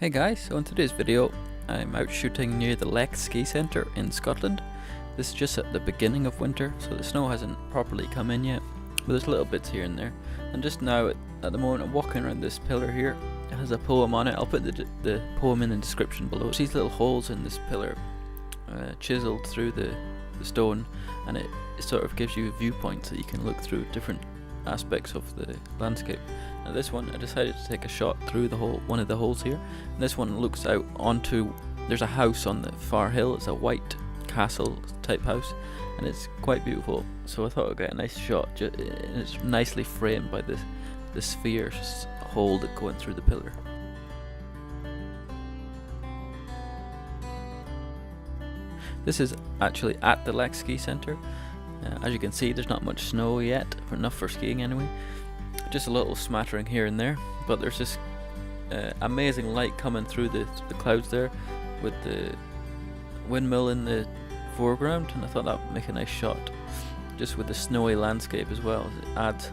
Hey guys, so in today's video I'm out shooting near the Lech ski centre in Scotland. This is just at the beginning of winter, so the snow hasn't properly come in yet, but there's little bits here and there. And just now at the moment I'm walking around this pillar here. It has a poem on it. I'll put the poem in the description below. There's these little holes in this pillar chiseled through the stone, and it sort of gives you a viewpoint so you can look through different aspects of the landscape. Now this one I decided to take a shot through the hole, one of the holes here, and this one looks out onto, there's a house on the far hill. It's a white castle type house and it's quite beautiful, so I thought I'd get a nice shot, and it's nicely framed by the sphere hole that going through the pillar. This is actually at the Lech ski centre. As you can see, there's not much snow yet, enough for skiing anyway. Just a little smattering here and there, but there's this amazing light coming through the clouds there, with the windmill in the foreground, and I thought that would make a nice shot, just with the snowy landscape as well. It adds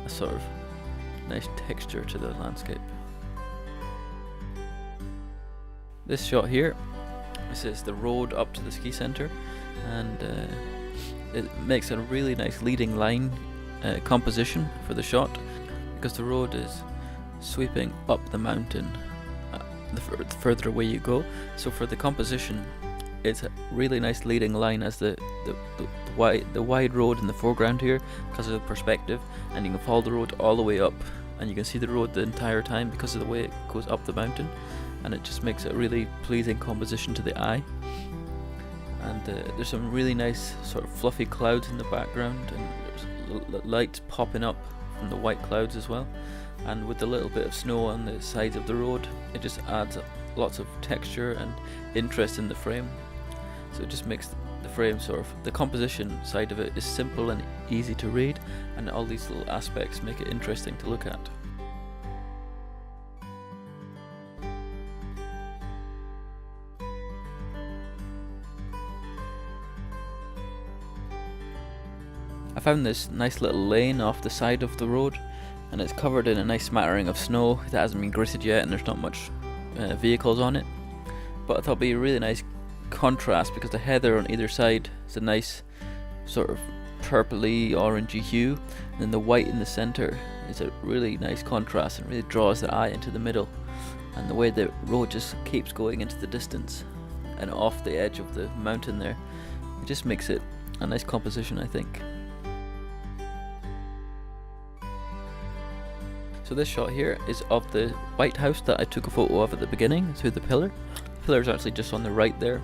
a sort of nice texture to the landscape. This shot here, this is the road up to the ski centre, and it makes a really nice leading line composition for the shot, because the road is sweeping up the mountain the further away you go. So for the composition, it's a really nice leading line as the wide road in the foreground here, because of the perspective, and you can follow the road all the way up, and you can see the road the entire time because of the way it goes up the mountain, and it just makes a really pleasing composition to the eye. And there's some really nice sort of fluffy clouds in the background, and there's lights popping up from the white clouds as well, and with a little bit of snow on the sides of the road, it just adds lots of texture and interest in the frame. So it just makes the frame sort of, the composition side of it is simple and easy to read, and all these little aspects make it interesting to look at. I found this nice little lane off the side of the road, and it's covered in a nice smattering of snow that hasn't been gritted yet, and there's not much vehicles on it, but I thought it'd be a really nice contrast, because the heather on either side is a nice sort of purpley orangey hue, and then the white in the centre is a really nice contrast and really draws the eye into the middle, and the way the road just keeps going into the distance and off the edge of the mountain there, it just makes it a nice composition, I think. So this shot here is of the white house that I took a photo of at the beginning through the pillar. The pillar is actually just on the right there,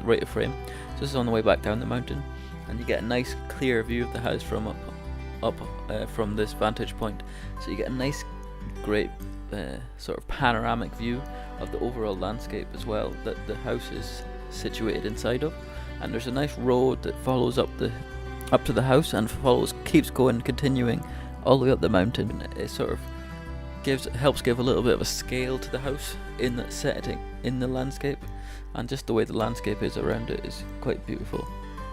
right of frame. So this is on the way back down the mountain, and you get a nice clear view of the house from from this vantage point. So you get a nice, great sort of panoramic view of the overall landscape as well that the house is situated inside of. And there's a nice road that follows up to the house and keeps going, continuing all the way up the mountain. It sort of helps give a little bit of a scale to the house in that setting, in the landscape, and just the way the landscape is around it is quite beautiful.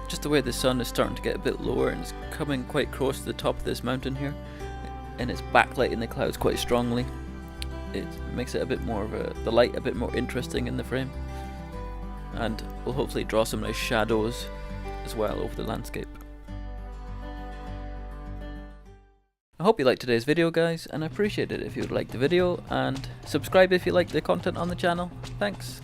Just the way the sun is starting to get a bit lower and it's coming quite close to the top of this mountain here, and it's backlighting the clouds quite strongly. It makes it a bit more of the light a bit more interesting in the frame, and will hopefully draw some nice shadows as well over the landscape. I hope you liked today's video, guys, and I appreciate it if you would like the video, and subscribe if you like the content on the channel. Thanks.